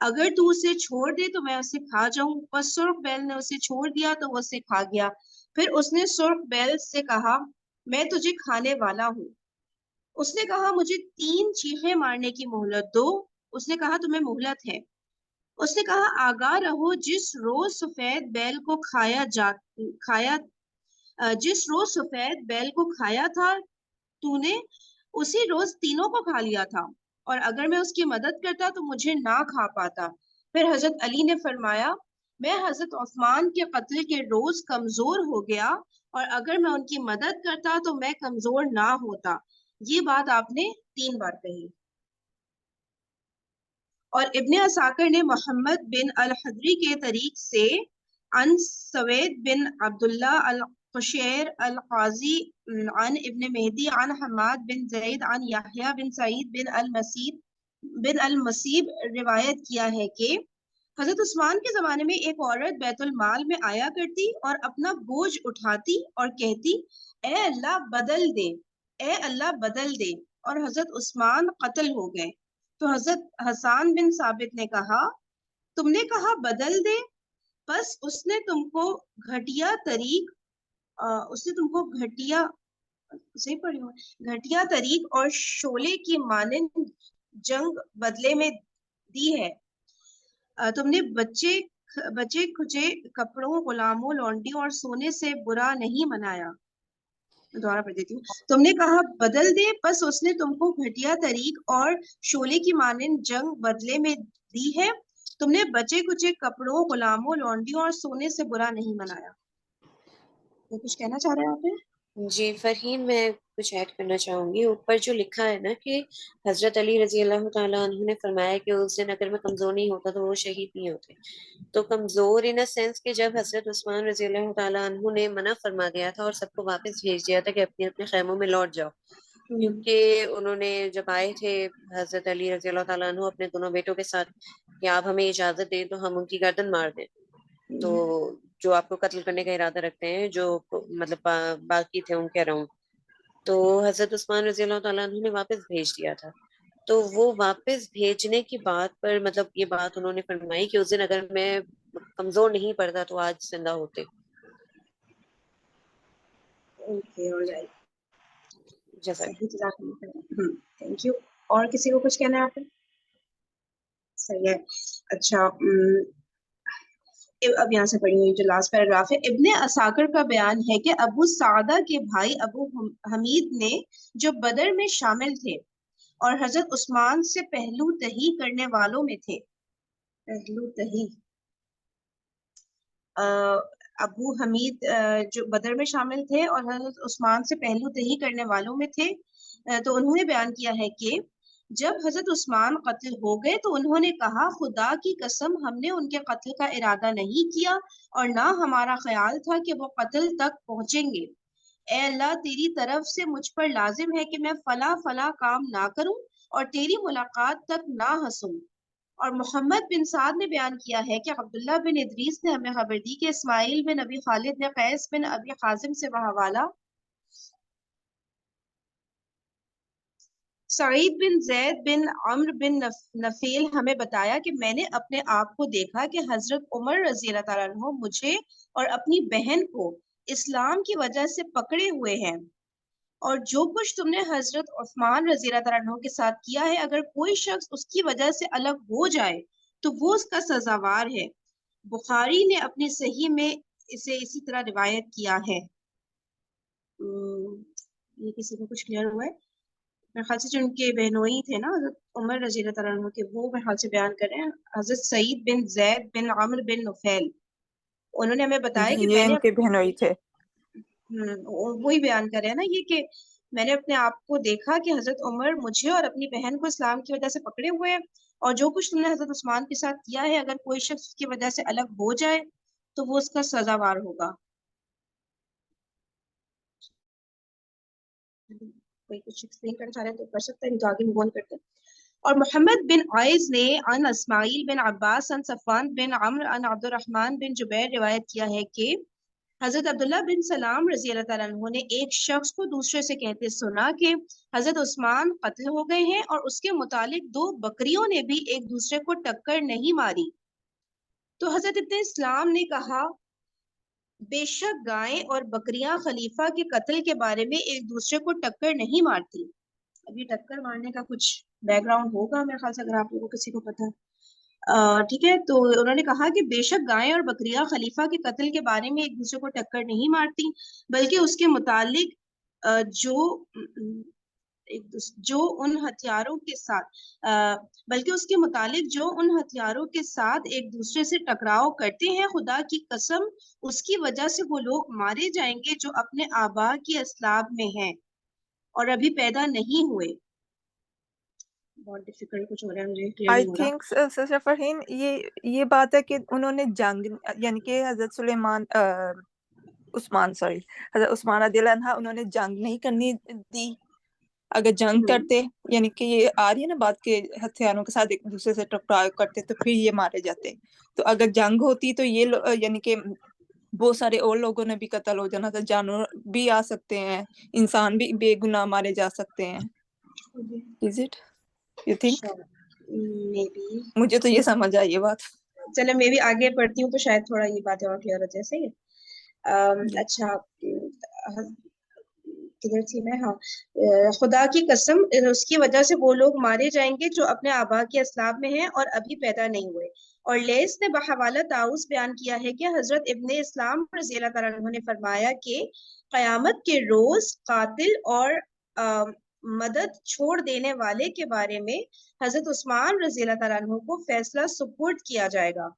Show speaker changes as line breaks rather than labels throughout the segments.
اگر تو اسے چھوڑ دے تو میں اسے کھا جاؤں. بس سرخ بیل نے اسے چھوڑ دیا تو وہ اسے کھا گیا. پھر اس نے سرخ بیل سے کہا میں تجھے کھانے والا ہوں. اس نے کہا مجھے 3 چیخیں مارنے کی مہلت دو. اس نے کہا تمہیں مہلت ہے. اس نے کہا آگاہ رہو جس روز سفید بیل کو جس روز سفید بیل کو کھایا تھا تو نے اسی روز تینوں کو کھا لیا تھا، اور اگر میں اس کی مدد کرتا تو مجھے نہ کھا پاتا. پھر حضرت علی نے فرمایا میں حضرت عثمان کے قتل کے روز کمزور ہو گیا، اور اگر میں ان کی مدد کرتا تو میں کمزور نہ ہوتا. یہ بات آپ نے 3 بار کہی. اور ابن عساکر نے محمد بن الحدری کے طریق سے عن سوید بن عبداللہ القشیر القاضی عن ابن مہدی عن حماد بن زید عن یحییٰ بن سعید بن المسیب روایت کیا ہے کہ حضرت عثمان کے زمانے میں ایک عورت بیت المال میں آیا کرتی اور اپنا بوجھ اٹھاتی اور کہتی اے اللہ بدل دے، اے اللہ بدل دے، اور حضرت عثمان قتل ہو گئے. تو حضرت حسان بن ثابت نے کہا تم نے کہا بدل دے، بس اس نے تم کو گھٹیا طریق اور شعلے کی مانند جنگ بدلے میں دی ہے. تم نے بچے کھچے کپڑوں، غلاموں، لونڈیوں اور سونے سے برا نہیں منایا. دوبارہ پڑھ دیتی ہوں. تم نے کہا بدل دے، بس اس نے تم کو گھٹیا طریق اور شعلے کی مانند جنگ بدلے میں دی ہے. تم نے بچے کچے کپڑوں، غلاموں، لونڈیوں اور سونے سے برا نہیں منایا. تو کچھ کہنا چاہ رہے ہیں آپ؟
جی فرحین، میں کچھ ایڈ کرنا چاہوں گی. اوپر جو لکھا ہے نا کہ حضرت علی رضی اللہ تعالیٰ عنہ نے فرمایا کہ اس دن اگر میں کمزور نہیں ہوتا تو وہ شہید نہیں ہوتے. تو کمزور ان اے سینس کہ جب حضرت عثمان رضی اللہ تعالیٰ عنہ نے منع فرما دیا تھا اور سب کو واپس بھیج دیا تھا کہ اپنے اپنے خیموں میں لوٹ جاؤ، کیونکہ انہوں نے جب آئے تھے حضرت علی رضی اللہ تعالیٰ عنہ اپنے دونوں بیٹوں کے ساتھ کہ آپ ہمیں اجازت دیں تو ہم ان کی گردن مار دیں، تو جو آپ کو قتل کرنے کا ارادہ رکھتے ہیں، جو مطلب باقی تھے ان کے اراؤنڈ، تو حضرت عثمان رضی اللہ تعالیٰ عنہ نے واپس بھیج دیا تھا. تو وہ واپس بھیجنے کی بات پر مطلب یہ بات انہوں نے فرمائی کہ اس دن اگر میں کمزور نہیں پڑتا تو آج زندہ ہوتے.
Thank you. اور کسی کو کچھ کہنا ہے آپ نے؟ صحیح ہے. اچھا، اب یہاں سے پڑھی ہوئی جو لاسٹ پیراگراف ہے. ابن عساکر کا بیان ہے کہ ابو سعدہ کے بھائی ابو حمید نے جو بدر میں شامل تھے اور حضرت عثمان سے پہلو تہی کرنے والوں میں تھے. پہلو تہی، ابو حمید جو بدر میں شامل تھے اور حضرت عثمان سے پہلو تہی کرنے والوں میں تھے، تو انہوں نے بیان کیا ہے کہ جب حضرت عثمان قتل ہو گئے تو انہوں نے کہا خدا کی قسم ہم نے ان کے قتل کا ارادہ نہیں کیا اور نہ ہمارا خیال تھا کہ وہ قتل تک پہنچیں گے. اے اللہ تیری طرف سے مجھ پر لازم ہے کہ میں فلاں فلاں کام نہ کروں اور تیری ملاقات تک نہ ہنسوں. اور محمد بن سعد نے بیان کیا ہے کہ عبداللہ بن ادریس نے ہمیں خبر دی کہ اسماعیل بن ابی خالد نے قیس بن ابی حازم سے بحوالہ سعید بن زید بن عمر بن نفیل ہمیں بتایا کہ میں نے اپنے آپ کو دیکھا کہ حضرت عمر رضی اللہ تعالیٰ عنہ مجھے اور اپنی بہن کو اسلام کی وجہ سے پکڑے ہوئے ہیں، اور جو کچھ تم نے حضرت عثمان رضی اللہ تعالیٰ عنہ کے ساتھ کیا ہے اگر کوئی شخص اس کی وجہ سے الگ ہو جائے تو وہ اس کا سزاوار ہے. بخاری نے اپنی صحیح میں اسے اسی طرح روایت کیا ہے. یہ کسی کو کچھ کلیئر ہوا ہے؟ میرے خیال سے جو ان کے بہنوئی تھے نا حضرت عمر رضی اللہ تعالیٰ عنہ کے، وہ میرے خیال سے بیان کر رہے ہیں. حضرت سعید بن زید بن عمر بن نفیل، انہوں نے ہمیں بتایا کہ میں
یہ
نے
ان کے بہنوئی تھے.
وہی بیان کر رہے ہیں نا یہ کہ میں نے اپنے آپ کو دیکھا کہ حضرت عمر مجھے اور اپنی بہن کو اسلام کی وجہ سے پکڑے ہوئے ہیں، اور جو کچھ تم نے حضرت عثمان کے ساتھ کیا ہے اگر کوئی شخص اس کی وجہ سے الگ ہو جائے تو وہ اس کا سزاوار ہوگا. کوئی کچھ ایکسپلین کرنا چاہ رہے ہیں تو کر سکتے ہیں، تو آگے موو آن کرتے ہیں. اور محمد بن عائز نے عن اسماعیل بن عباس عن صفوان بن عمرو عن عبد الرحمن بن جبیر روایت کیا ہے کہ حضرت عبداللہ بن سلام رضی اللہ تعالیٰ عنہ نے ایک شخص کو دوسرے سے کہتے سنا کہ حضرت عثمان قتل ہو گئے ہیں، اور اس کے متعلق 2 بکریوں نے بھی ایک دوسرے کو ٹکر نہیں ماری۔ تو حضرت ابن اسلام نے کہا بے شک گائیں اور بکریاں خلیفہ کے قتل کے بارے میں ایک دوسرے کو ٹکر نہیں مارتی۔ ابھی ٹکر مارنے کا کچھ بیک گراؤنڈ ہوگا میرے خیال سے، اگر آپ لوگوں کو کسی کو پتا ہے۔ ٹھیک ہے، تو انہوں نے کہا کہ بے شک گائیں اور بکریاں خلیفہ کے قتل کے بارے میں ایک دوسرے کو ٹکر نہیں مارتی، بلکہ اس کے متعلق جو ان ہتھیاروں کے ساتھ بلکہ اس کے متعلق جو ان ہتھیاروں کے ساتھ ایک دوسرے سے ٹکراؤ کرتے ہیں، خدا کی قسم اس کی وجہ سے وہ لوگ مارے جائیں گے جو اپنے آبا کی اسلاب میں ہیں اور ابھی پیدا نہیں ہوئے۔ بہت ڈیفیکلٹ کچھ ہو رہا ہے، مجھے کلیئر
آئی
نہیں ہو رہا۔
تھنک سسٹر فرحین یہ بات ہے کہ انہوں نے جنگ، یعنی کہ حضرت حضرت عثمان رضی اللہ عنہ انہوں نے جنگ نہیں کرنی دی۔ اگر جنگ کرتے، یعنی کہ یہ آ رہی ہے نا بات کہ ہتھیاروں کے ساتھ ایک دوسرے سے ٹکراؤ کرتے تو پھر یہ مارے جاتے، تو اگر جنگ ہوتی تو یہ یعنی کہ بہت سارے اور لوگوں نے بھی قتل ہو جانا تھا، جانور بھی آ سکتے ہیں، انسان بھی بے گناہ مارے جا سکتے ہیں۔ Is it? You think? مجھے تو یہ سمجھ آئی یہ بات۔
چلے میں بھی آگے پڑھتی ہوں تو شاید تھوڑا یہ باتیں اور کلیئر ہو جائے۔ صحیح ہے۔ اچھا کدھر تھی میں؟ ہاں، خدا کی قسم اس کی وجہ سے وہ لوگ مارے جائیں گے جو اپنے آبا کے اسلاب میں ہیں اور ابھی پیدا نہیں ہوئے۔ اور لیس نے بحوالہ طاؤس بیان کیا ہے کہ حضرت ابن اسلام رضی اللہ تعالیٰ عنہ نے فرمایا کہ قیامت کے روز قاتل اور مدد چھوڑ دینے والے کے بارے میں حضرت عثمان رضی اللہ تعالیٰ عنہ کو فیصلہ سپرد کیا جائے گا۔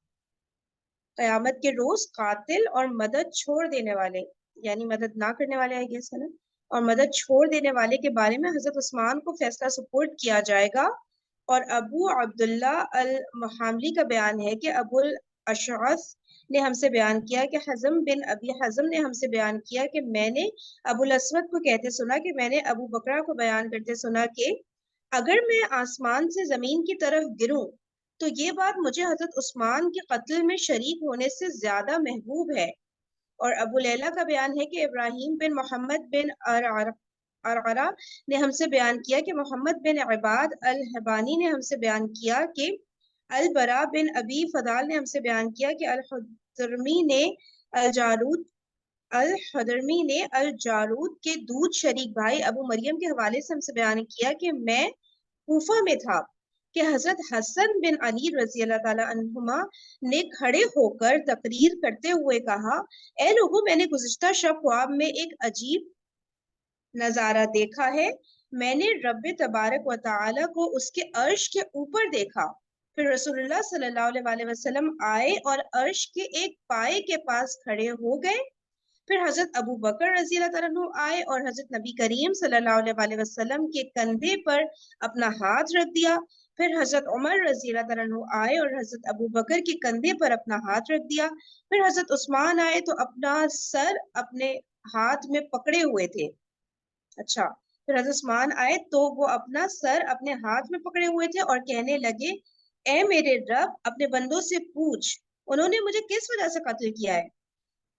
قیامت کے روز قاتل اور مدد چھوڑ دینے والے، یعنی مدد نہ کرنے والے آئی گیس ہے نا، اور مدد چھوڑ دینے والے کے بارے میں حضرت عثمان کو فیصلہ سپرد کیا جائے گا۔ اور ابو عبداللہ المحاملی کا بیان ہے کہ ابو الاشعث نے ہم سے بیان کیا کہ حزم بن ابی حزم نے ہم سے بیان کیا کہ میں نے ابو الاسود کو کہتے سنا کہ میں نے ابو بکرہ کو بیان کرتے سنا کہ اگر میں آسمان سے زمین کی طرف گروں تو یہ بات مجھے حضرت عثمان کے قتل میں شریک ہونے سے زیادہ محبوب ہے۔ اور ابو لیلہ کا بیان ہے کہ ابراہیم بن محمد بن ارعرہ نے ہم سے بیان کیا کہ محمد بن عباد الحبانی نے ہم سے بیان کیا کہ البرا بن ابی فضال نے ہم سے بیان کیا کہ الحدرمی نے الجارود کے دودھ شریک بھائی ابو مریم کے حوالے سے ہم سے بیان کیا کہ میں کوفہ میں تھا کہ حضرت حسن بن علی رضی اللہ تعالی عنہما نے کھڑے ہو کر تقریر کرتے ہوئے کہا، اے لوگوں، میں نے گزشتہ شب خواب میں ایک عجیب نظارہ دیکھا ہے۔ میں نے رب تبارک و تعالی کو اس کے عرش کے اوپر دیکھا۔ پھر رسول اللہ صلی اللہ علیہ وسلم آئے اور عرش کے ایک پائے کے پاس کھڑے ہو گئے۔ پھر حضرت ابو بکر رضی اللہ تعالیٰ عنہ آئے اور حضرت نبی کریم صلی اللہ علیہ وسلم کے کندھے پر اپنا ہاتھ رکھ دیا۔ پھر حضرت عمر رضی اللہ تعالیٰ عنہ آئے اور حضرت ابو بکر کے کندھے پر اپنا ہاتھ رکھ دیا۔ پھر حضرت عثمان آئے تو اپنا سر اپنے ہاتھ میں پکڑے ہوئے تھے۔ اچھا، پھر حضرت عثمان آئے تو وہ اپنا سر اپنے ہاتھ میں پکڑے ہوئے تھے اور کہنے لگے، اے میرے رب، اپنے بندوں سے پوچھ انہوں نے مجھے کس وجہ سے قتل کیا ہے۔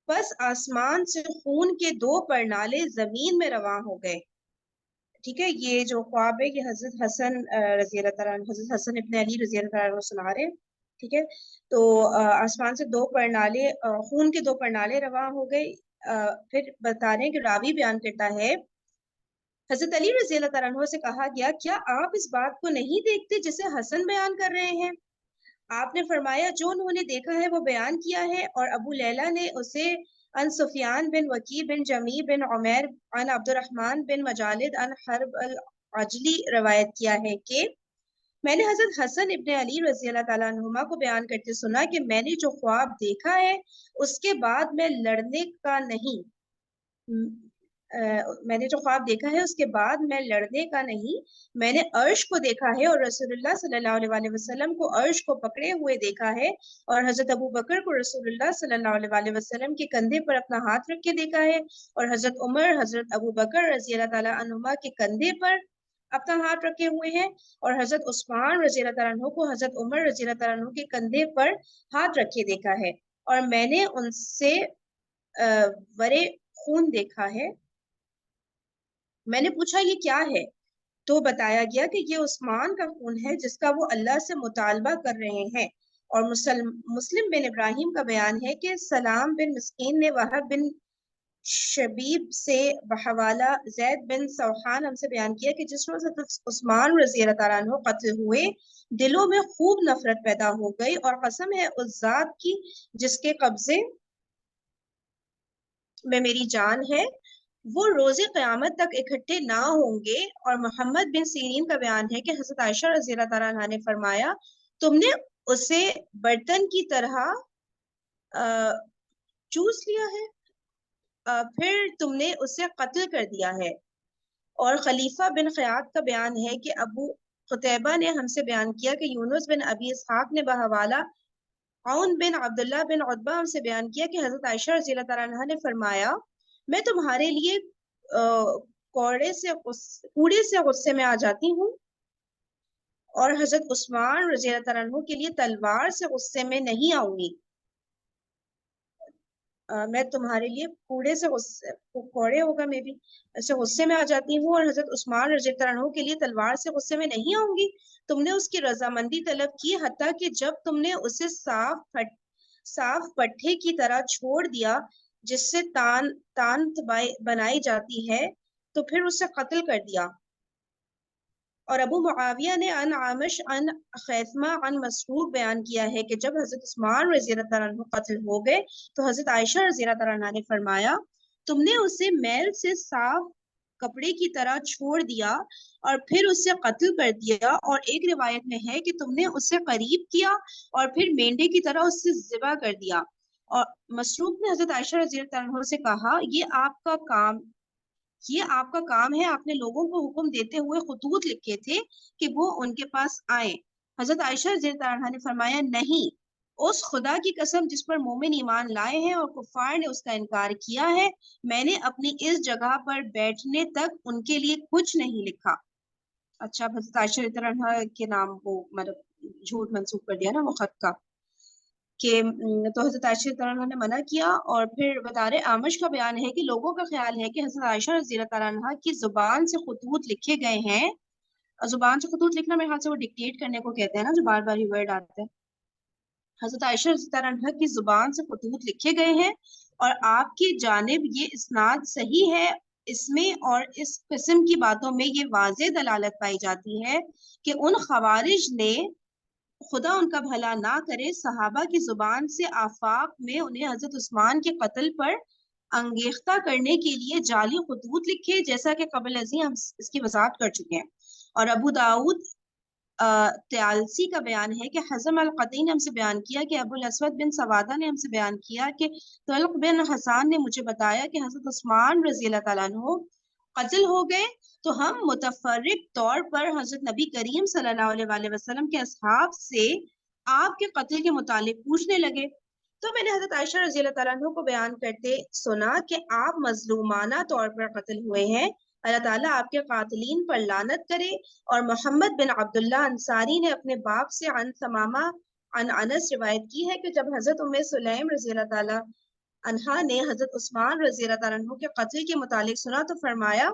بس آسمان سے خون کے 2 پرنالے زمین میں رواں ہو گئے۔ ٹھیک ہے، یہ جو خواب ہے یہ حضرت حسن رضی اللہ تعالیٰ عنہ، حضرت حسن ابن علی رضی اللہ تعالیٰ عنہ سنا رہے ہیں۔ ٹھیک ہے، تو آسمان سے 2 پرنالے خون کے 2 پرنالے رواں ہو گئے۔ پھر بتا رہے ہیں کہ راوی بیان کرتا ہے، حضرت علی رضی اللہ تعالیٰ عنہ سے کہا گیا، کیا آپ اس بات کو نہیں دیکھتے جسے حسن بیان کر رہے ہیں؟ آپ نے فرمایا، جو انہوں نے دیکھا ہے وہ بیان کیا ہے۔ اور ابو لیلہ نے اسے ان سفیان بن وکی بن جمی بن عمیر ان عبد الرحمن بن مجالد ان حرب العجلی روایت کیا ہے کہ میں نے حضرت حسن ابن علی رضی اللہ تعالیٰ عنہما کو بیان کرتے سنا کہ میں نے جو خواب دیکھا ہے اس کے بعد میں لڑنے کا نہیں، میں نے جو خواب دیکھا ہے اس کے بعد میں لڑنے کا نہیں، میں نے عرش کو دیکھا ہے اور رسول اللہ صلی اللہ علیہ وسلم کو عرش کو پکڑے ہوئے دیکھا ہے، اور حضرت ابو بکر کو رسول اللہ صلی اللہ علیہ وسلم کے کندھے پر اپنا ہاتھ رکھ کے دیکھا ہے، اور حضرت عمر حضرت ابو بکر رضی اللہ تعالیٰ عنہما کے کندھے پر اپنا ہاتھ رکھے ہوئے ہیں، اور حضرت عثمان رضی اللہ تعالیٰ عنہ کو حضرت عمر رضی اللہ تعالیٰ عنہ کے کندھے پر ہاتھ رکھے دیکھا ہے، اور میں نے ان سے ورے خون دیکھا ہے. میں نے پوچھا یہ کیا ہے؟ تو بتایا گیا کہ یہ عثمان کا خون ہے جس کا وہ اللہ سے مطالبہ کر رہے ہیں. اور مسلم بن ابراہیم کا بیان ہے کہ سلام بن مسکین نے وہب بن شبیب سے بحوالہ زید بن سوحان ہم سے بیان کیا کہ جس روز عثمان رضی اللہ تعالیٰ عنہ قتل ہوئے دلوں میں خوب نفرت پیدا ہو گئی، اور قسم ہے اس ذات کی جس کے قبضے میں میری جان ہے، وہ روز قیامت تک اکٹھے نہ ہوں گے. اور محمد بن سیرین کا بیان ہے کہ حضرت عائشہ رضی اللہ تعالیٰ عنہ نے فرمایا تم نے اسے برتن کی طرح چوس لیا ہے، پھر تم نے اسے قتل کر دیا ہے. اور خلیفہ بن خیاط کا بیان ہے کہ ابو قتیبہ نے ہم سے بیان کیا کہ یونس بن ابی اسحاق نے بحوالہ عون بن عبداللہ بن عتبہ ہم سے بیان کیا کہ حضرت عائشہ رضی اللہ تعالیٰ عنہ نے فرمایا میں تمہارے لیے کوڑے سے غصے میں آ جاتی ہوں، اور حضرت عثمان رضی اللہ تعالیٰ عنہ کے لیے تلوار سے غصے میں نہیں آؤں گی. میں تمہارے لیے کوڑے ہوگا میں بھی ایسے غصے میں آ جاتی ہوں، اور حضرت عثمان رضی اللہ عنہ کے لیے تلوار سے غصے میں نہیں آؤں گی. تم نے اس کی رضامندی طلب کی حتیٰ کہ جب تم نے اسے صاف پٹھے کی طرح چھوڑ دیا جس سے تان بنائی جاتی ہے، تو پھر اسے قتل کر دیا. اور ابو معاویہ نے عن عامش عن خیثمہ عن مسروق بیان کیا ہے کہ جب حضرت عثمان رضی اللہ تعالیٰ عنہ قتل ہو گئے تو حضرت عائشہ رضی اللہ تعالیٰ عنہ نے فرمایا تم نے اسے میل سے صاف کپڑے کی طرح چھوڑ دیا اور پھر اسے قتل کر دیا. اور ایک روایت میں ہے کہ تم نے اسے قریب کیا اور پھر مینڈے کی طرح اسے ذبح کر دیا. اور مسروق نے حضرت عائشہ رضی اللہ عنہ سے کہا یہ آپ کا کام ہے، آپ نے لوگوں کو حکم دیتے ہوئے خطوط لکھے تھے کہ وہ ان کے پاس آئیں. حضرت عائشہ رضی اللہ عنہا نے فرمایا نہیں، اس خدا کی قسم جس پر مومن ایمان لائے ہیں اور کفار نے اس کا انکار کیا ہے، میں نے اپنی اس جگہ پر بیٹھنے تک ان کے لیے کچھ نہیں لکھا. اچھا، حضرت عائشہ رضی اللہ عنہا کے نام کو مطلب جھوٹ منسوخ کر دیا نا وہ خط کا کہ تو حضرت عائشہ رضی اللہ عنہا نے منع کیا. اور پھر بتا رہے آمش کا بیان ہے کہ لوگوں کا خیال ہے کہ حضرت عائشہ رضی اللہ تعالیٰ عنہا کی زبان سے خطوط لکھے گئے ہیں. زبان سے خطوط لکھنا میرے خیال سے وہ ڈکٹیٹ کرنے کو کہتے ہیں نا، جو بار بار یہ ورڈ آتے ہیں. حضرت عائشہ رضی اللہ عنہا کی زبان سے خطوط لکھے گئے ہیں، اور آپ کی جانب یہ اسناد صحیح ہے. اس میں اور اس قسم کی باتوں میں یہ واضح دلالت پائی جاتی ہے کہ ان خوارج نے، خدا ان کا بھلا نہ کرے، صحابہ کی زبان سے آفاق میں انہیں حضرت عثمان کے قتل پر انگیختہ کرنے کے لیے جعلی خطوط لکھے، جیسا کہ قبل ازیں ہم اس کی وضاحت کر چکے ہیں. اور ابو داؤد تیالسی کا بیان ہے کہ حزم القطعی نے ہم سے بیان کیا کہ ابو الاسود بن سوادہ نے ہم سے بیان کیا کہ طلق بن حسان نے مجھے بتایا کہ حضرت عثمان رضی اللہ تعالیٰ عنہ قتل ہو گئے تو ہم متفرق طور پر حضرت نبی کریم صلی اللہ علیہ وآلہ وسلم کے اصحاب سے آپ کے قتل کے متعلق پوچھنے لگے. تو میں نے حضرت عائشہ رضی اللہ تعالیٰ عنہ کو بیان کرتے سنا کہ آپ مظلومانہ طور پر قتل ہوئے ہیں، اللہ تعالیٰ آپ کے قاتلین پر لعنت کرے. اور محمد بن عبداللہ انصاری نے اپنے باپ سے عن ثمامہ عن انس روایت کی ہے کہ جب حضرت ام سلیم رضی اللہ تعالیٰ عنہا نے حضرت عثمان رضی اللہ تعالیٰ عنہ کے قتل کے متعلق سنا تو فرمایا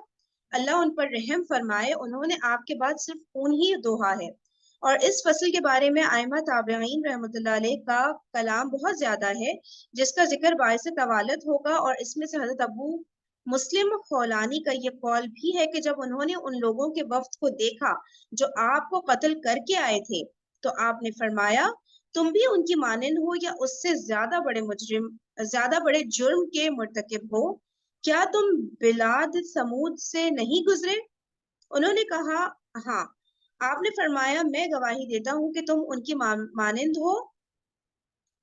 اللہ ان پر رحم فرمائے، انہوں نے آپ کے بعد صرف خون ہی دوہا ہے. اور اس فصل کے بارے میں ائمہ تابعین رحمۃ اللہ علیہ کا کلام بہت زیادہ ہے جس کا ذکر باعث طوالت ہوگا. اور اس میں سے حضرت ابو مسلم خولانی کا یہ قول بھی ہے کہ جب انہوں نے ان لوگوں کے وفد کو دیکھا جو آپ کو قتل کر کے آئے تھے تو آپ نے فرمایا تم بھی ان کی مانند ہو یا اس سے زیادہ بڑے جرم کے مرتکب ہو، کیا تم بلاد سمود سے نہیں گزرے؟ انہوں نے کہا ہاں. آپ نے فرمایا میں گواہی دیتا ہوں کہ تم ان کی مانند ہو،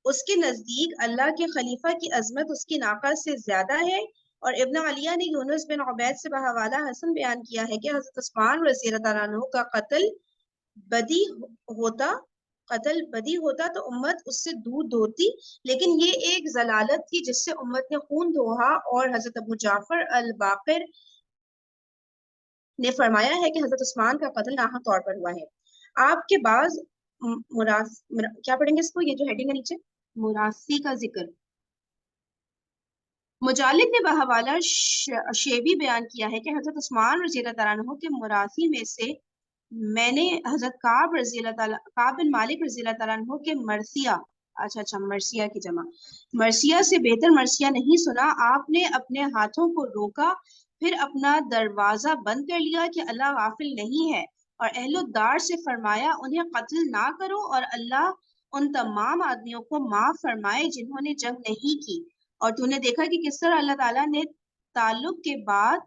اس کے نزدیک اللہ کے خلیفہ کی عظمت اس کی ناقہ سے زیادہ ہے. اور ابن علیہ نے یونس بن عبید سے بحوالہ حسن بیان کیا ہے کہ حضرت عثمان رضی اللہ تعالیٰ عنہ کا قتل بدی ہوتا تو امت اس سے دودھ دھوتی، لیکن یہ ایک ضلالت تھی جس سے امت نے خون دھوہا. اور حضرت ابو جعفر الباقر نے فرمایا ہے کہ حضرت عثمان کا قتل ناحق طور پر ہوا ہے. آپ کے بعض کیا پڑھیں گے اس کو، یہ جو ہیڈنگ ہے نیچے، مراسی کا ذکر، مجالد نے بحوالہ شیبی بیان کیا ہے کہ حضرت عثمان رضی اللہ تعالیٰ عنہ کے مراثی میں سے میں نے حضرت کعب بن مالک رضی اللہ تعالیٰ عنہ کے مرثیہ، اچھا مرثیہ کی جمع، مرثیہ سے بہتر مرثیہ نہیں سنا۔ آپ نے اپنے ہاتھوں کو روکا، پھر اپنا دروازہ بند کر لیا کہ اللہ غافل نہیں ہے، اور اہل الدار سے فرمایا انہیں قتل نہ کرو، اور اللہ ان تمام آدمیوں کو معاف فرمائے جنہوں نے جنگ نہیں کی۔ اور تو نے دیکھا کہ کس طرح اللہ تعالیٰ نے تعلق کے بعد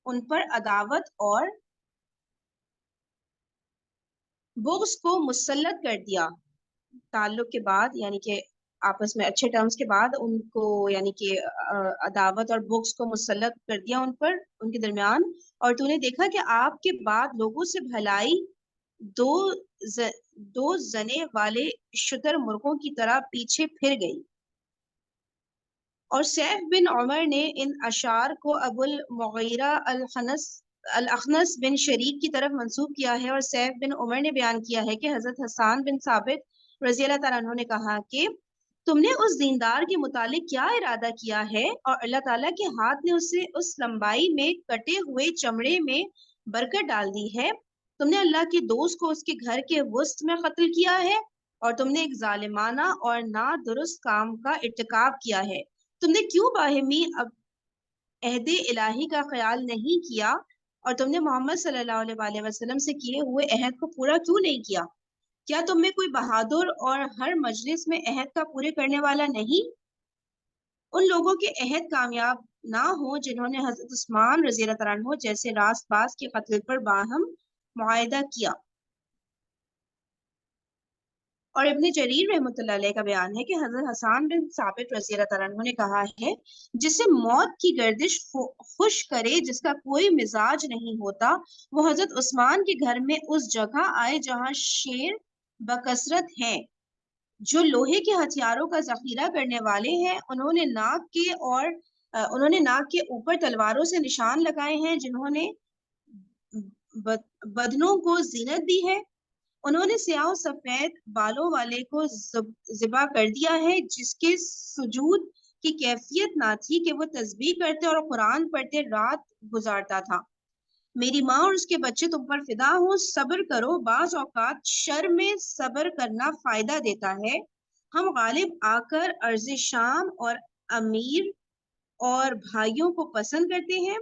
ان پر عداوت اور بغض کو مسلط کر دیا۔ تعلق کے بعد یعنی کہ آپس میں اچھے ٹرمز کے بعد ان کو یعنی کہ عداوت اور بغض کو مسلط کر دیا ان پر، ان کے درمیان۔ اور تو نے دیکھا کہ آپ کے بعد لوگوں سے بھلائی دو زنے والے شتر مرغوں کی طرح پیچھے پھر گئی۔ اور سیف بن عمر نے ان اشعار کو ابو المغیرہ الاخنس بن شریک کی طرف منسوب کیا ہے، اور سیف بن عمر نے بیان کیا ہے کہ حضرت حسان بن ثابت رضی اللہ تعالیٰ عنہ نے کہا کہ تم نے اس دیندار کے متعلق کیا ارادہ کیا ہے؟ اور اللہ تعالیٰ کے ہاتھ نے اسے اس لمبائی میں کٹے ہوئے چمڑے میں برکت ڈال دی ہے۔ تم نے اللہ کے دوست کو اس کے گھر کے وسط میں قتل کیا ہے، اور تم نے ایک ظالمانہ اور نادرست کام کا ارتکاب کیا ہے۔ تم نے کیوں باہمی عہد الہی کا خیال نہیں کیا، اور تم نے محمد صلی اللہ علیہ وآلہ وسلم سے کیے ہوئے عہد کو پورا کیوں نہیں کیا؟ کیا تم میں کوئی بہادر اور ہر مجلس میں عہد کا پورے کرنے والا نہیں؟ ان لوگوں کے عہد کامیاب نہ ہوں جنہوں نے حضرت عثمان رضی اللہ تعالیٰ عنہ جیسے راست باز کے قتل پر باہم معاہدہ کیا۔ اور ابن جریر رحمۃ اللہ علیہ کا بیان ہے کہ حضرت حسان بن ثابت رضی اللہ تعالیٰ عنہ نے کہا ہے جسے موت کی گردش خوش کرے، جس کا کوئی مزاج نہیں ہوتا، وہ حضرت عثمان کے گھر میں اس جگہ آئے جہاں شیر بکثرت ہیں، جو لوہے کے ہتھیاروں کا ذخیرہ کرنے والے ہیں۔ انہوں نے ناک کے اوپر تلواروں سے نشان لگائے ہیں، جنہوں نے بدنوں کو زینت دی ہے۔ انہوں نے سیاہ و سفید بالوں والے کو ذبح کر دیا ہے، جس کے سجود کی کیفیت نہ تھی کہ وہ تسبیح کرتے اور قرآن پڑھتے رات گزارتا تھا۔ میری ماں اور اس کے بچے تم پر فدا ہوں، صبر کرو، بعض اوقات شر میں صبر کرنا فائدہ دیتا ہے۔ ہم غالب آ کر ارض شام اور امیر اور بھائیوں کو پسند کرتے ہیں،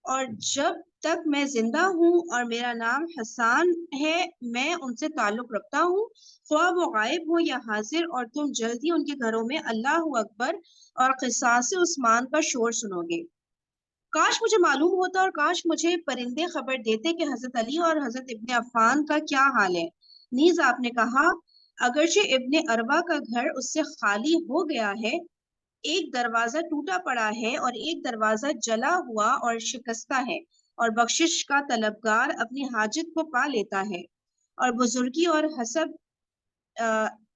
اور جب تک میں زندہ ہوں اور میرا نام حسان ہے میں ان سے تعلق رکھتا ہوں، خواہ وہ غائب ہو یا حاضر، اور تم جلد ہی ان کے گھروں میں اللہ اکبر اور قصاص عثمان کا شور سنو گے۔ کاش مجھے معلوم ہوتا اور کاش مجھے پرندے خبر دیتے کہ حضرت علی اور حضرت ابن عفان کا کیا حال ہے۔ نیز آپ نے کہا اگرچہ ابن اروا کا گھر اس سے خالی ہو گیا ہے، ایک دروازہ ٹوٹا پڑا ہے اور ایک دروازہ جلا ہوا اور شکستہ ہے، اور بخشش کا طلبگار اپنی حاجت کو پا لیتا ہے، اور بزرگی اور حسب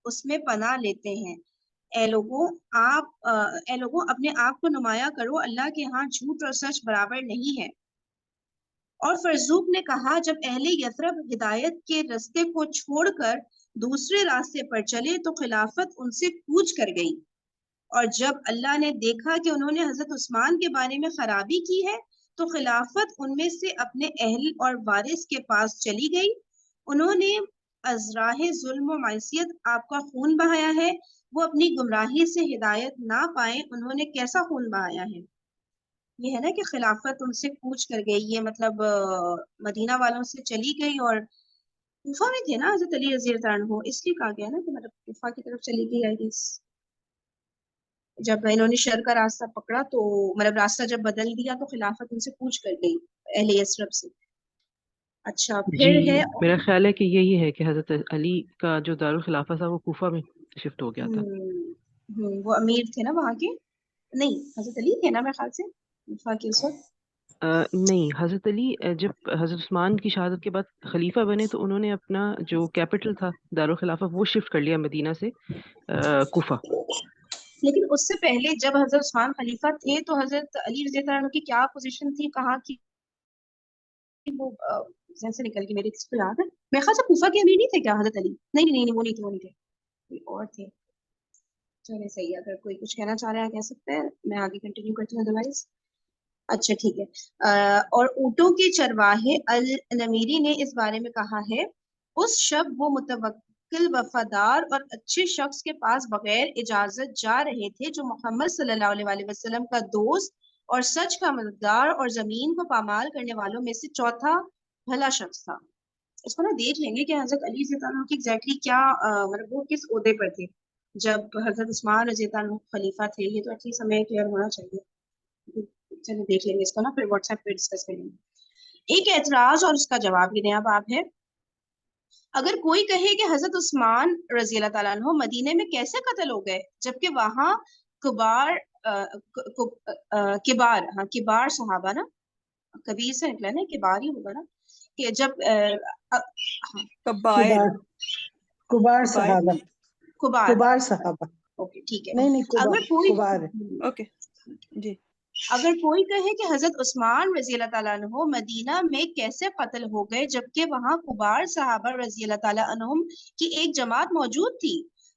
اس میں پناہ لیتے ہیں۔ اے لوگوں اپنے آپ کو نمایاں کرو، اللہ کے ہاں جھوٹ اور سچ برابر نہیں ہے۔ اور فرزوق نے کہا جب اہل یثرب ہدایت کے راستے کو چھوڑ کر دوسرے راستے پر چلے تو خلافت ان سے کوچ کر گئی، اور جب اللہ نے دیکھا کہ انہوں نے حضرت عثمان کے بارے میں خرابی کی ہے تو خلافت ان میں سے اپنے اہل اور وارث کے پاس چلی گئی۔ انہوں نے از راہ ظلم و معصیت آپ کا خون بہایا ہے، وہ اپنی گمراہی سے ہدایت نہ پائیں، انہوں نے کیسا خون بہایا ہے۔ یہ ہے نا کہ خلافت ان سے کوچ کر گئی، یہ مطلب مدینہ والوں سے چلی گئی، اور کوفہ میں تھے نا حضرت علی رضی اللہ عنہ، اس لیے کہا گیا نا کہ مطلب کوفہ کی طرف چلی گئی آئی گیس۔ جب انہوں نے شر کا راستہ پکڑا تو مطلب راستہ جب بدل دیا تو خلافت ان سے کوچ کر گئی اہل یثرب سے۔ اچھا پھر
جی
ہے
میرا خیال ہے کہ یہی ہے کہ حضرت علی کا جو دارالخلافہ تھا وہ کوفہ میں شفٹ ہو گیا تھا۔
وہ امیر تھے نا وہاں کے، نہیں حضرت علی تھے نا میرے خیال سے کوفہ کے اس وقت۔
نہیں، حضرت علی جب حضرت عثمان کی شہادت کے بعد خلیفہ بنے تو انہوں نے اپنا جو کیپٹل تھا دارالخلافہ وہ شفٹ کر لیا مدینہ سے کوفہ۔
لیکن اس سے پہلے جب حضرت عثمان خلیفہ تھے تو حضرت علی رضی اللہ عنہ کی کیا پوزیشن تھی، کہاں کی؟ وہ ذہن سے نکل کے میرے کسی کو یاد ہے، میرے خیال سے کوفہ کے امیر نہیں تھے کیا حضرت علی؟ نہیں وہ نہیں تھے، کوئی اور تھے۔ چلے صحیح ہے، اگر کوئی کچھ کہنا چاہ رہا ہے کہہ سکتے ہیں، میں آگے کنٹینیو کرتی ہوں ادروائز. اچھا ٹھیک ہے. اور اونٹوں کے چرواہے النمیری نے اس بارے میں کہا ہے، اس شب وہ متوکل وفادار اور اچھے شخص کے پاس بغیر اجازت جا رہے تھے جو محمد صلی اللہ علیہ وآلہ وسلم کا دوست اور سچ کا مددگار اور زمین کو پامال کرنے والوں میں سے چوتھا بھلا شخص تھا. اس کو نا دیکھ لیں گے کہ حضرت علی رضی اللہ عنہ کی ایگزیکٹلی کیا مطلب وہ کس عہدے پر تھے جب حضرت عثمان رضی اللہ عنہ خلیفہ تھے. یہ تو ایٹ لیسٹ ہمیں کلیئر ہونا چاہیے. چلے دیکھ لیں گے اس کو نا، پھر واٹس ایپ پہ ڈسکس کریں گے. ایک اعتراض اور اس کا جواب یہ نیا باب ہے. اگر کوئی کہے کہ حضرت عثمان رضی اللہ تعالیٰ عنہ مدینے میں کیسے قتل ہو گئے جبکہ وہاں کبار صحابہ نا، کبیر سے نکلا نا، کبار ہی ہوگا نا، کہ جب
کبائر
کبار صحابہ، کبار صحابہ،
اوکے ٹھیک ہے.
نہیں نہیں
اگر کوئی
کبار
اوکے جی.
اگر کوئی کہے کہ حضرت عثمان رضی اللہ تعالیٰ عنہ مدینہ میں کیسے قتل ہو گئے جبکہ وہاں کبار صحابہ رضی اللہ تعالیٰ عنہم کی ایک جماعت موجود تھی،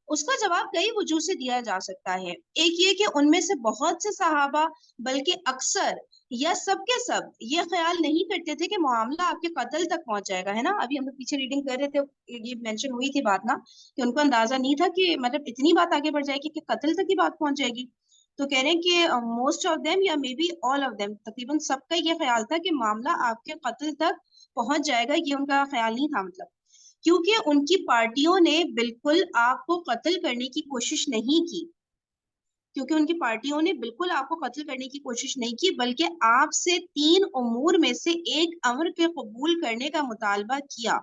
اس کا جواب کئی وجوہ سے دیا جا سکتا ہے. ایک یہ کہ ان میں سے بہت سے صحابہ بلکہ اکثر یا سب کے سب یہ خیال نہیں کرتے تھے کہ معاملہ آپ کے قتل تک پہنچ جائے گا. ہے نا، ابھی ہم لوگ پیچھے ریڈنگ کر رہے تھے، یہ مینشن ہوئی تھی بات نا، کہ ان کو اندازہ نہیں تھا کہ مطلب اتنی بات آگے بڑھ جائے گی کہ قتل تک ہی بات پہنچ جائے گی. تو کہہ رہے ہیں کہ موسٹ آف دیم یا may be all of them, تقریباً سب کا یہ خیال تھا کہ معاملہ آپ کے قتل تک پہنچ جائے گا. یہ ان کا خیال نہیں تھا، مطلب کیونکہ ان کی پارٹیوں نے بالکل آپ کو قتل کرنے کی کوشش نہیں کی، کیونکہ ان کی پارٹیوں نے بالکل آپ کو قتل کرنے کی کوشش نہیں کی، بلکہ آپ سے 3 امور میں سے ایک امر کے قبول کرنے کا مطالبہ کیا.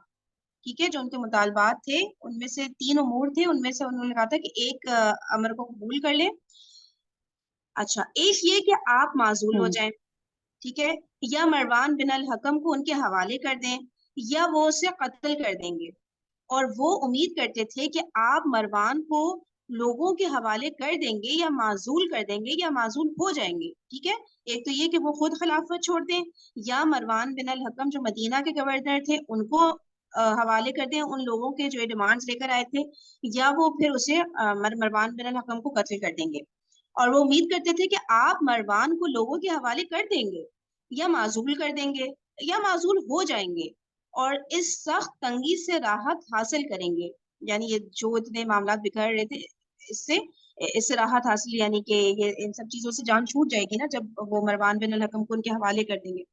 ٹھیک ہے، جو ان کے مطالبات تھے ان میں سے 3 امور تھے، ان میں سے انہوں نے کہا تھا کہ ایک امر کو قبول کر لیں. اچھا، ایک یہ کہ آپ معزول ہو جائیں، ٹھیک ہے، یا مروان بن الحکم کو ان کے حوالے کر دیں، یا وہ اسے قتل کر دیں گے. اور وہ امید کرتے تھے کہ آپ مروان کو لوگوں کے حوالے کر دیں گے یا معزول کر دیں گے یا معزول ہو جائیں گے. ٹھیک ہے، ایک تو یہ کہ وہ خود خلافت چھوڑ دیں، یا مروان بن الحکم جو مدینہ کے گورنر تھے ان کو حوالے کر دیں، ان لوگوں کے جو ڈیمانڈز لے کر آئے تھے، یا وہ پھر اسے مروان بن الحکم کو قتل کر دیں گے. اور وہ امید کرتے تھے کہ آپ مروان کو لوگوں کے حوالے کر دیں گے یا معزول کر دیں گے یا معزول ہو جائیں گے اور اس سخت تنگی سے راحت حاصل کریں گے. یعنی یہ جو اتنے معاملات بگڑ رہے تھے اس سے راحت حاصل، یعنی کہ یہ ان سب چیزوں سے جان چھوٹ جائے گی نا جب وہ مروان بن الحکم کو ان کے حوالے کر دیں گے.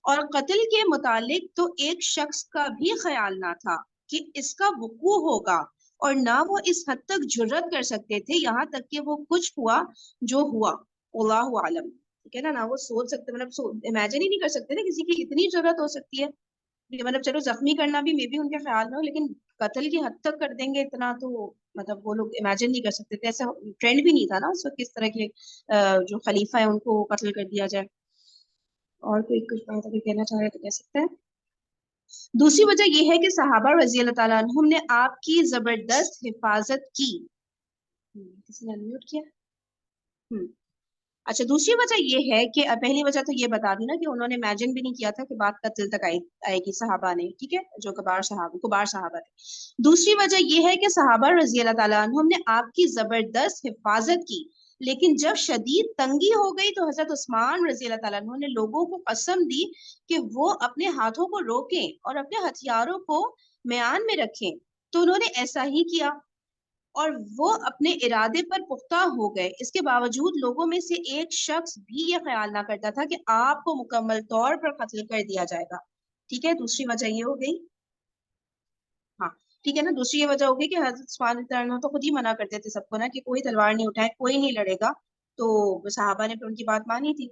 اور قتل کے متعلق تو ایک شخص کا بھی خیال نہ تھا کہ اس کا وقوع ہوگا، اور نہ وہ اس حد تک جرت کر سکتے تھے یہاں تک کہ وہ کچھ ہوا جو ہوا. اللہ عالم. ٹھیک ہے نا، نہ وہ سوچ سکتے، مطلب امیجن ہی نہیں کر سکتے نا کسی کی اتنی ضرورت ہو سکتی ہے. مطلب چلو زخمی کرنا بھی مے بی ان کے خیال میں ہو، لیکن قتل کی حد تک کر دیں گے اتنا تو مطلب وہ لوگ امیجن نہیں کر سکتے تھے. ایسا ٹرینڈ بھی نہیں تھا نا اس وقت کس طرح کے جو خلیفہ ہے ان کو قتل کر دیا جائے. اور کوئی کچھ بات اگر کہنا چاہ رہے تو کہہ سکتے ہیں. دوسری وجہ یہ ہے کہ صحابہ رضی اللہ تعالیٰ عنہم نے آپ کی زبردست حفاظت کی. کسی نے انمیوٹ کیا؟ اچھا، دوسری وجہ یہ ہے کہ پہلی وجہ تو یہ بتا دی نا کہ انہوں نے امیجن بھی نہیں کیا تھا کہ بات قتل تک آئے گی صحابہ نے، ٹھیک ہے، جو کبار صحابہ تھے. دوسری وجہ یہ ہے کہ صحابہ رضی اللہ تعالیٰ عنہم نے آپ کی زبردست حفاظت کی، لیکن جب شدید تنگی ہو گئی تو حضرت عثمان رضی اللہ تعالیٰ عنہ نے لوگوں کو قسم دی کہ وہ اپنے ہاتھوں کو روکیں اور اپنے ہتھیاروں کو میان میں رکھیں. تو انہوں نے ایسا ہی کیا اور وہ اپنے ارادے پر پختہ ہو گئے. اس کے باوجود لوگوں میں سے ایک شخص بھی یہ خیال نہ کرتا تھا کہ آپ کو مکمل طور پر قتل کر دیا جائے گا. ٹھیک ہے، دوسری وجہ یہ ہو گئی. ہاں ٹھیک ہے نا، دوسری یہ وجہ ہوگی کہ حضرت عثمان رضی اللہ عنہ تو خود ہی منع کرتے تھے سب کو نا کہ کوئی تلوار نہیں اٹھائے، کوئی نہیں لڑے گا. تو صحابہ نے پھر ان کی بات مانی تھی.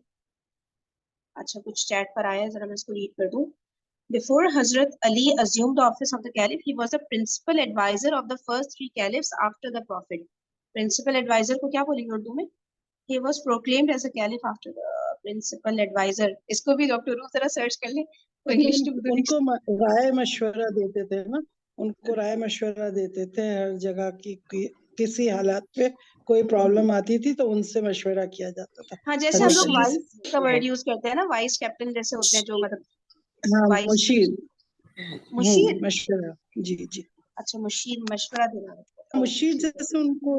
اچھا، کچھ چیٹ پر آیا ہے، ذرا میں اس کو ریڈ کر دوں. Before Hazrat Ali assumed the office of the caliph, he was the principal advisor of the first 3 caliphs after the prophet. Principal advisor کو کیا بولیں گے اردو میں؟ He was proclaimed as a caliph after the principal advisor. اس کو بھی doctor روح ذرا search کر لیں.
ان کو رائے مشورہ دیتے تھے نا، ان کو رائے مشورہ دیتے تھے ہر جگہ کی کسی حالات پہ کوئی پرابلم آتی تھی تو ان سے مشورہ کیا جاتا تھا.
ہاں، جیسے ہم لوگ وائس کا ورڈ یوز کرتے ہیں نا، وائس کیپٹن جیسے ہوتے ہیں جو مطلب
مشیر مشورہ. جی جی،
اچھا، مشیر مشورہ دینا.
مشیر جیسے ان کو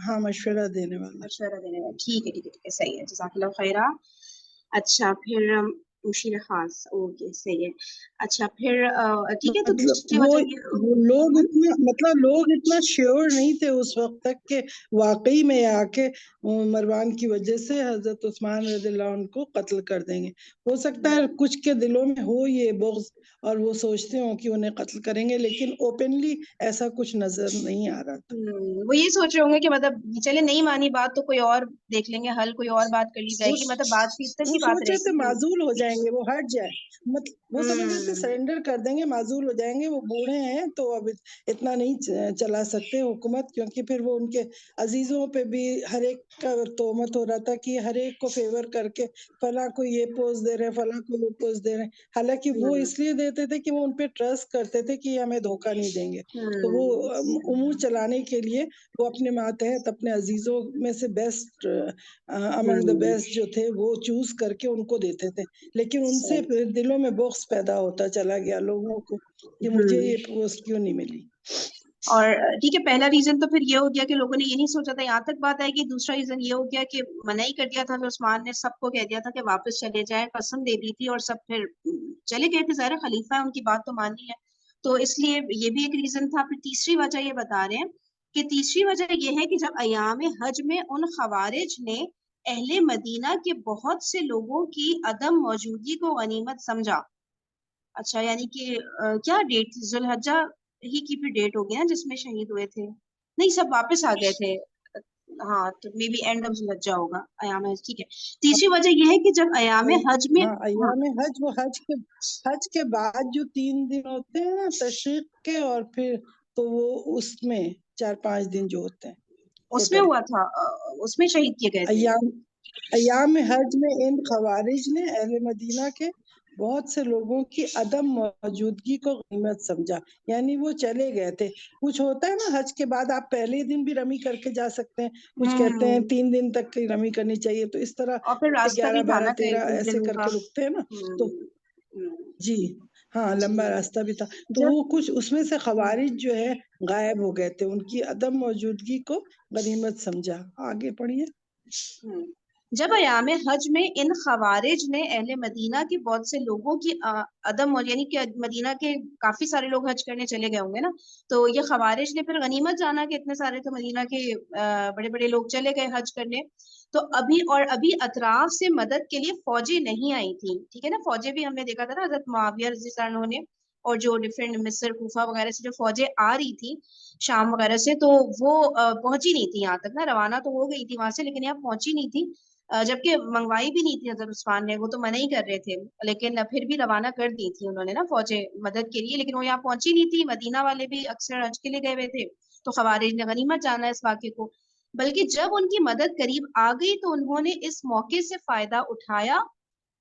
ہاں مشورہ دینے والا.
مشورہ دینے والا. ٹھیک ہے ٹھیک ہے ٹھیک ہے, صحیح ہے, جزاک اللہ خیرہ. اچھا پھر مشیر خاص, اوکے صحیح ہے. اچھا پھر ٹھیک ہے, تو
مطلب
دوسری
وہ
وجہ یہ
لوگ اتنا مطلب لوگ اتنا شیور نہیں تھے اس وقت تک کہ واقعی میں آ کے مروان کی وجہ سے حضرت عثمان رضی اللہ عنہ کو قتل کر دیں گے. ہو سکتا ہے کچھ کے دلوں میں ہو یہ بغض اور وہ سوچتے ہوں کہ انہیں قتل کریں گے, لیکن اوپنلی ایسا کچھ نظر نہیں آ رہا تھا.
وہ یہ سوچ رہے ہوں گے کہ مطلب چلے نہیں مانی بات تو کوئی اور دیکھ لیں گے حل, کوئی اور بات کر لی جائے گی, مطلب بات چیت تک
وہ
کی بات
سوچ
رہے
رہے تھے
گی.
معزول ہو جائیں گے, وہ ہٹ جائے, مطلب وہ سمجھ رہے تھے سرنڈر کر دیں گے, معزول ہو جائیں گے, وہ بوڑھے ہیں تو اب اتنا نہیں چلا سکتے حکومت, کیونکہ پھر وہ ان کے عزیزوں پہ بھی ہر ایک کا تہمت ہو رہا تھا کہ ہر ایک کو فیور کر کے فلاں کو یہ پوز دے رہے, فلاں کو وہ پوز دے رہے. حالانکہ وہ اس لیے دیتے تھے کہ وہ ان پہ ٹرسٹ کرتے تھے کہ یہ ہمیں دھوکہ نہیں دیں گے, تو وہ امور چلانے کے لیے وہ اپنے ماتحت اپنے عزیزوں میں سے بیسٹ امنگ دا بیسٹ جو تھے وہ چوز کر کے ان کو دیتے تھے. لیکن ان سے دلوں میں بغض پیدا ہوتا چلا گیا لوگوں کو کہ مجھے یہ پوسٹ کیوں نہیں ملی.
اور ٹھیک ہے, پہلا ریزن تو پھر یہ ہو گیا کہ لوگوں نے یہ نہیں سوچا تھا, یہاں تک بات آئے گی. دوسرا ریزن یہ ہو گیا کہ منع ہی کر دیا تھا عثمان نے, سب کو کہہ دیا تھا کہ واپس چلے جائیں, قسم دے دی تھی اور سب پھر چلے گئے تھے. ظاہر خلیفہ ہے, ان کی بات تو ماننی ہے, تو اس لیے یہ بھی ایک ریزن تھا. پھر تیسری وجہ یہ بتا رہے ہیں کہ تیسری وجہ یہ ہے کہ جب ایام حج میں ان خوارج نے اہل مدینہ کے بہت سے لوگوں کی عدم موجودگی کو غنیمت سمجھا. اچھا یعنی کہ کیا ڈیٹ تھی, ذوالحجہ ہی کی بھی ڈیٹ ہوگی نا جس میں شہید ہوئے تھے, نہیں سب واپس آ گئے تھے, ہاں تو مے بی اینڈ آف ذوالحجہ ہوگا ایام حج. ٹھیک ہے, تیسری وجہ یہ ہے کہ جب ایام حج میں
ہاں ایام حج, وہ حج کے بعد جو 3 دن ہوتے ہیں نا تشریق کے, اور پھر تو وہ اس میں 4-5 دن جو ہوتے ہیں
اس میں
ٹوٹل
ہوا تھا, اس میں شہید کیے گئے تھے.
ایام حج میں ان خوارج نے اہل مدینہ کے بہت سے لوگوں کی عدم موجودگی کو غنیمت سمجھا, یعنی وہ چلے گئے تھے. کچھ ہوتا ہے نا حج کے بعد آپ پہلے دن بھی رمی کر کے جا سکتے ہیں, کچھ کہتے ہیں 3 دن تک کی رمی کرنی چاہیے, تو اس طرح
اور پھر راستہ بھی
11,
تھا
12,
نا
13
کئی
ایسے
دنوں
کر
کا.
کے رکتے ہیں نا, تو جی ہاں
جی.
لمبا راستہ بھی تھا. تو وہ کچھ اس میں سے خوارج جو ہے غائب ہو گئے تھے, ان کی عدم موجودگی کو غنیمت سمجھا. آگے پڑھیے.
جب ایام حج میں ان خوارج نے اہل مدینہ کے بہت سے لوگوں کی عدم, یعنی کہ مدینہ کے کافی سارے لوگ حج کرنے چلے گئے ہوں گے نا, تو یہ خوارج نے پھر غنیمت جانا کہ اتنے سارے تو مدینہ کے بڑے بڑے لوگ چلے گئے حج کرنے, تو ابھی اطراف سے مدد کے لیے فوجیں نہیں آئی تھیں. ٹھیک ہے نا, فوجیں بھی ہم نے دیکھا تھا نا حضرت معاویہ رضی اللہ عنہ نے, اور جو ڈفرینٹ مصر کوفہ وغیرہ سے جو فوجیں آ رہی تھی شام وغیرہ سے, تو وہ پہنچی نہیں تھی یہاں تک نا, روانہ تو ہو گئی تھی وہاں سے لیکن یہاں پہنچی نہیں تھی, جبکہ منگوائی بھی نہیں تھی حضرت عثمان نے, وہ تو منع ہی کر رہے تھے, لیکن پھر بھی روانہ کر دی تھی انہوں نے نا فوجیں مدد کے لیے, لیکن وہ یہاں پہنچی نہیں تھی. مدینہ والے بھی اکثر حج کے لیے گئے ہوئے تھے, تو خوارج نے غنیمت جانا اس واقعے کو. بلکہ جب ان کی مدد قریب آ گئی تو انہوں نے اس موقع سے فائدہ اٹھایا,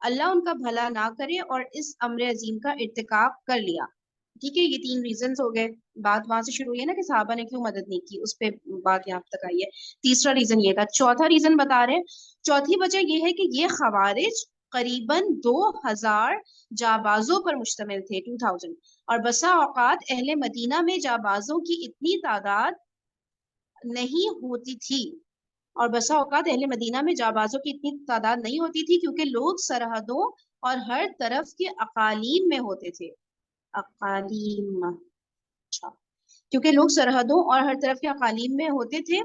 اللہ ان کا بھلا نہ کرے, اور اس امر عظیم کا ارتکاب کر لیا. ٹھیک ہے, یہ 3 ریزنز ہو گئے. بات وہاں سے شروع ہوئی ہے نا کہ صحابہ نے کیوں مدد نہیں کی, اس پہ بات یہاں تک آئی ہے. تیسرا ریزن یہ تھا. چوتھا ریزن بتا رہے ہیں, چوتھی وجہ یہ ہے کہ یہ خوارج قریباً 2000 جابازوں پر مشتمل تھے, 2000, اور بسا اوقات اہل مدینہ میں جابازوں کی اتنی تعداد نہیں ہوتی تھی, اور بسا اوقات اہل مدینہ میں جابازوں کی اتنی تعداد نہیں ہوتی تھی کیونکہ لوگ سرحدوں اور ہر طرف کے اقالیم میں ہوتے تھے. اقالیم, اچھا, کیونکہ لوگ سرحدوں اور ہر طرف کے اقالیم میں ہوتے تھے,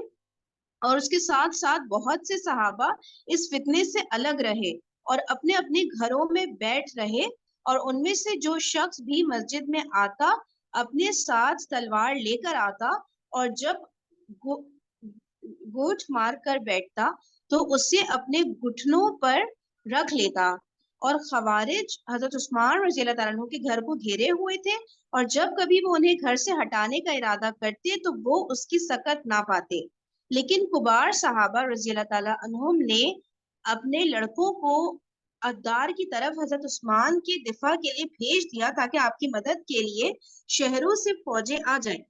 اور اس کے ساتھ ساتھ بہت سے صحابہ اس فتنے سے الگ رہے اور اپنے اپنے گھروں میں بیٹھ رہے, اور ان میں سے جو شخص بھی مسجد میں آتا اپنے ساتھ تلوار لے کر آتا, اور جب گوٹ مار کر بیٹھتا تو اسے اپنے گھٹنوں پر رکھ لیتا. اور خوارج حضرت عثمان رضی اللہ تعالیٰ عنہ کے گھر کو گھیرے ہوئے تھے, اور جب کبھی وہ انہیں گھر سے ہٹانے کا ارادہ کرتے تو وہ اس کی سکت نہ پاتے. لیکن کبار صحابہ رضی اللہ تعالیٰ عنہم نے اپنے لڑکوں کو اقدار کی طرف حضرت عثمان کے دفاع کے لیے بھیج دیا تاکہ آپ کی مدد کے لیے شہروں سے فوجیں آ جائیں.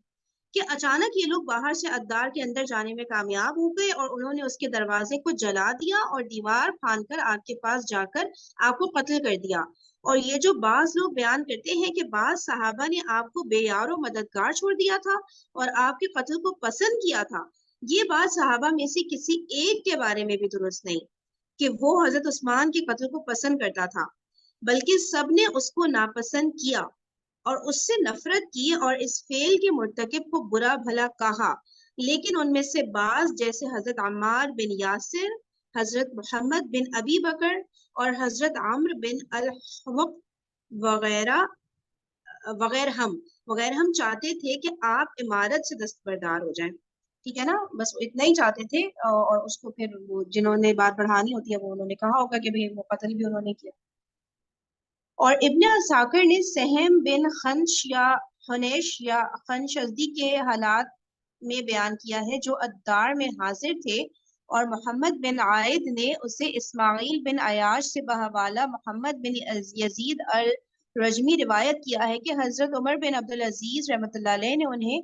کہ اچانک یہ لوگ باہر سے اقدار کے اندر جانے میں کامیاب ہو گئے, اور انہوں نے اس کے دروازے کو جلا دیا اور دیوار پھاند کر آپ کے پاس جا کر آپ کو قتل کر دیا. اور یہ جو بعض لوگ بیان کرتے ہیں کہ بعض صحابہ نے آپ کو بے یار و مددگار چھوڑ دیا تھا اور آپ کے قتل کو پسند کیا تھا, یہ بات صحابہ میں سے کسی ایک کے بارے میں بھی درست نہیں کہ وہ حضرت عثمان کے قتل کو پسند کرتا تھا، بلکہ سب نے اس کو ناپسند کیا اور اس سے نفرت کی اور اس فعل کے مرتکب کو برا بھلا کہا، لیکن ان میں سے بعض جیسے حضرت عمار بن یاسر، حضرت محمد بن ابی بکر اور حضرت عمرو بن الحمق وغیرہ وغیرہ ہم چاہتے تھے کہ آپ امارت سے دستبردار ہو جائیں. ٹھیک ہے نا، بس وہ اتنا ہی چاہتے تھے، اور اس کو پھر وہ جنہوں نے بات بڑھانی ہوتی ہے وہ انہوں نے کہا ہوگا کہ بھئی وہ قتل بھی انہوں نے کیا. اور ابن عساکر نے سہم بن خنش یا خنشزدی کے حالات میں بیان کیا ہے جو ادار میں حاضر تھے، اور محمد بن عائد نے اسے اسماعیل بن عیاش سے بحوالہ محمد بن یزید الرجمی روایت کیا ہے کہ حضرت عمر بن عبدالعزیز رحمۃ اللہ علیہ نے انہیں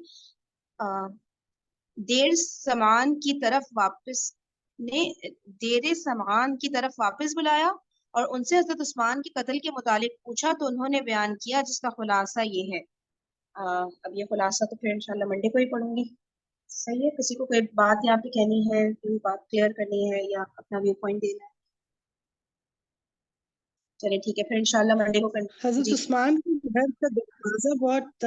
دیر سمان کی طرف واپس بلایا اور ان سے حضرت عثمان کے قتل کے متعلق پوچھا تو انہوں نے بیان کیا جس کا خلاصہ یہ ہے. اب یہ خلاصہ تو پھر انشاءاللہ منڈے کو ہی پڑھوں گی. صحیح ہے، کسی کو کوئی بات یہاں پہ کہنی ہے، کوئی بات کلیئر کرنی ہے یا اپنا ویو پوائنٹ دینا ہے؟ چلے ٹھیک ہے، پھر انشاءاللہ منڈے کو
حضرت
جی
عثمان کے گھر کا دروازہ بہت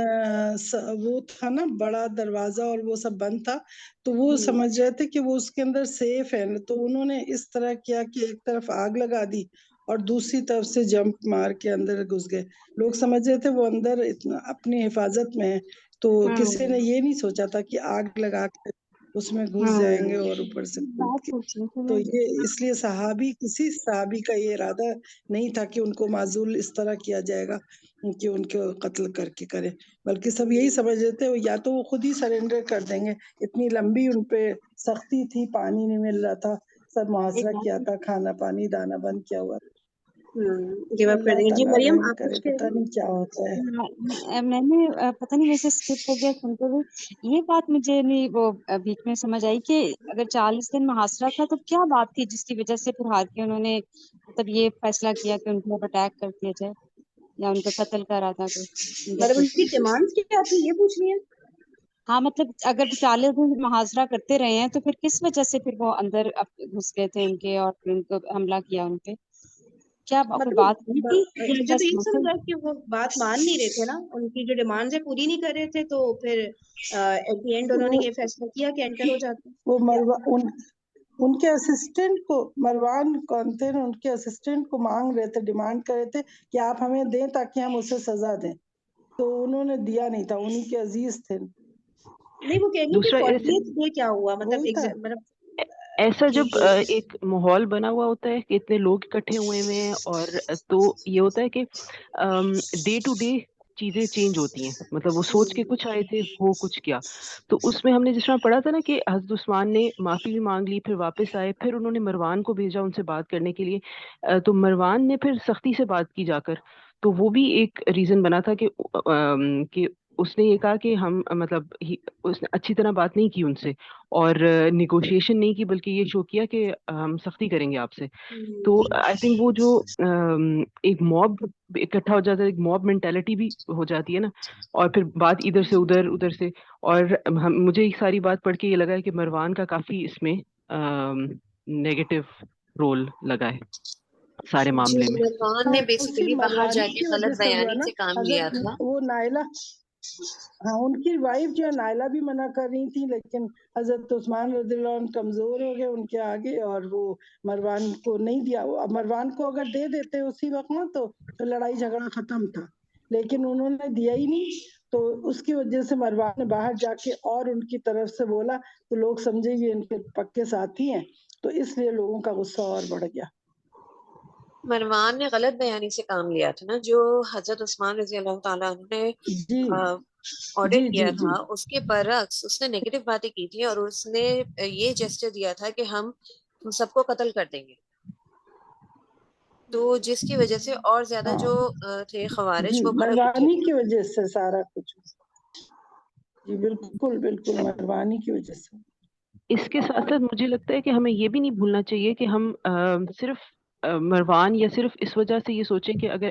وہ تھا نا، بڑا دروازہ، اور وہ سب بند تھا، تو وہ سمجھ رہے تھے کہ وہ اس کے اندر سیف ہے، تو انہوں نے اس طرح کیا کہ ایک طرف آگ لگا دی اور دوسری طرف سے جمپ مار کے اندر گھس گئے. لوگ سمجھ رہے تھے وہ اندر اپنی حفاظت میں ہے، تو کسی نے یہ نہیں سوچا تھا کہ آگ لگا کے اس میں گھس جائیں گے اور اوپر سے کود کے. تو یہ اس لیے کسی صحابی کا یہ ارادہ نہیں تھا کہ ان کو معزول اس طرح کیا جائے گا کہ ان کو قتل کر کے کرے، بلکہ سب یہی سمجھ رہے تھے یا تو وہ خود ہی سرنڈر کر دیں گے. اتنی لمبی ان پہ سختی تھی، پانی نہیں مل رہا تھا، سب محاصرہ کیا تھا، کھانا پانی دانا بند کیا ہوا.
گیو اپ کر
اللہ
دیں گے. جی
تعالیٰ
مریم
رحم
آپ
کرے،
کچھ کہہ
پتہ
رہی
نہیں کیا ہوتا ہے.
میں نے پتہ نہیں ویسے اسکپ ہو گیا سنتے ہوئے، یہ بات مجھے نہیں وہ بیچ میں سمجھ آئی کہ اگر 40 دن محاصرہ تھا تو کیا بات تھی جس کی وجہ سے پھر ہار کے انہوں نے مطلب یہ فیصلہ کیا کہ ان کو اٹیک کر دیا جائے یا ان کو قتل کرا تھا کوئی
مطلب ان کی ڈیمانڈ کیا تھی یہ پوچھ رہی ہیں؟
ہاں مطلب اگر 40 دن محاصرہ کرتے رہے ہیں تو پھر کس وجہ سے پھر وہ اندر گھس گئے تھے ان کے اور پھر ان کو حملہ کیا ان پہ، کیا کوئی بات ہوئی تھی یا
مجھے تو
بس
یہ
مسل؟
سمجھا کہ وہ بات مان نہیں رہے تھے نا، ان کی جو ڈیمانڈز ہے پوری نہیں کر رہے تھے، تو پھر ایٹ دی اینڈ انہوں نے یہ فیصلہ کیا کہ انٹر ہو جاتے.
وہ ان کے اسسٹنٹ کو، مروان کون تھے، ان کے اسسٹنٹ کو مانگ رہے تھے، ڈیمانڈ کر رہے تھے کہ آپ ہمیں دیں تاکہ ہم اسے سزا دیں، تو انہوں نے دیا نہیں تھا، انہی کے عزیز تھے.
نہیں وہ کہیں گے کہ
دوسرا
40th ڈے کیا ہوا، مطلب
وہی تھا.
مطلب
ایسا جب ایک ماحول بنا ہوا ہوتا ہے کہ اتنے لوگ اکٹھے ہوئے ہوئے ہیں، اور تو یہ ہوتا ہے کہ ڈے ٹو ڈے چیزیں چینج ہوتی ہیں. مطلب وہ سوچ کے کچھ آئے تھے، ہو کچھ کیا. تو اس میں ہم نے جس طرح پڑھا تھا نا کہ حضرت عثمان نے معافی بھی مانگ لی، پھر واپس آئے، پھر انہوں نے مروان کو بھیجا ان سے بات کرنے کے لیے. تو مروان نے پھر سختی سے بات کی جا کر. تو وہ بھی ایک ریزن بنا تھا کہ اس نے یہ کہا کہ ہم مطلب اس نے اچھی طرح بات نہیں کی ان سے، اور نیگوشیشن نہیں کی، بلکہ یہ شو کیا کہ ہم سختی کریں گے آپ سے. تو آئی تھنک وہ جو ایک موب اکٹھا ہو جاتا ہے، ایک موب مینٹالٹی بھی ہو جاتی ہے نا، اور پھر بات ادھر سے ادھر، ادھر سے. اور مجھے ایک ساری بات پڑھ کے یہ لگا ہے کہ مروان کا کافی اس میں نیگیٹو رول لگا ہے سارے
جی
معاملے میں.
مروان نے
اسی
بیسیکلی باہر جا
مروانی
کے
کی وجہ
غلط
سے ہوا
بیانی
نا.
سے کام لیا
حضرت
تھا.
وہ نائلہ، ہاں ان کی وائف جو ہے نائلہ بھی منع کر رہی تھی، لیکن حضرت عثمان رضی اللہ عنہ کمزور ہو گئے ان کے آگے، اور وہ مروان کو نہیں دیا. اب مروان کو اگر دے دیتے اسی وقت نا تو لڑائی جھگڑا ختم تھا، لیکن انہوں نے دیا ہی نہیں. تو اس کی وجہ سے مروان نے باہر جا کے اور ان کی طرف سے بولا تو لوگ سمجھے یہ ان کے پکے ساتھی ہیں، تو اس لیے لوگوں کا غصہ اور بڑھ گیا.
مروان نے غلط بیانی سے کام لیا تھا نا، جو حضرت عثمان رضی اللہ تعالیٰ عنہ نے
جی
آرڈر
جی
کیا
جی جی
تھا، اس کے برعکس اس نے نیگیٹو باتیں کی تھی، اور اس نے یہ جیسچر دیا تھا کہ ہم تم سب کو قتل کر دیں گے. تو جس کی وجہ سے اور زیادہ
ہاں
جو تھے خوارج
جی،
وہ بھڑک اٹھے
مروانی
تھے.
کی وجہ سے سارا کچھ. جی بالکل بالکل، مروانی کی وجہ سے.
اس کے ساتھ ساتھ مجھے لگتا ہے کہ ہمیں یہ بھی نہیں بھولنا چاہیے کہ ہم صرف مروان یا صرف اس وجہ سے یہ سوچیں کہ اگر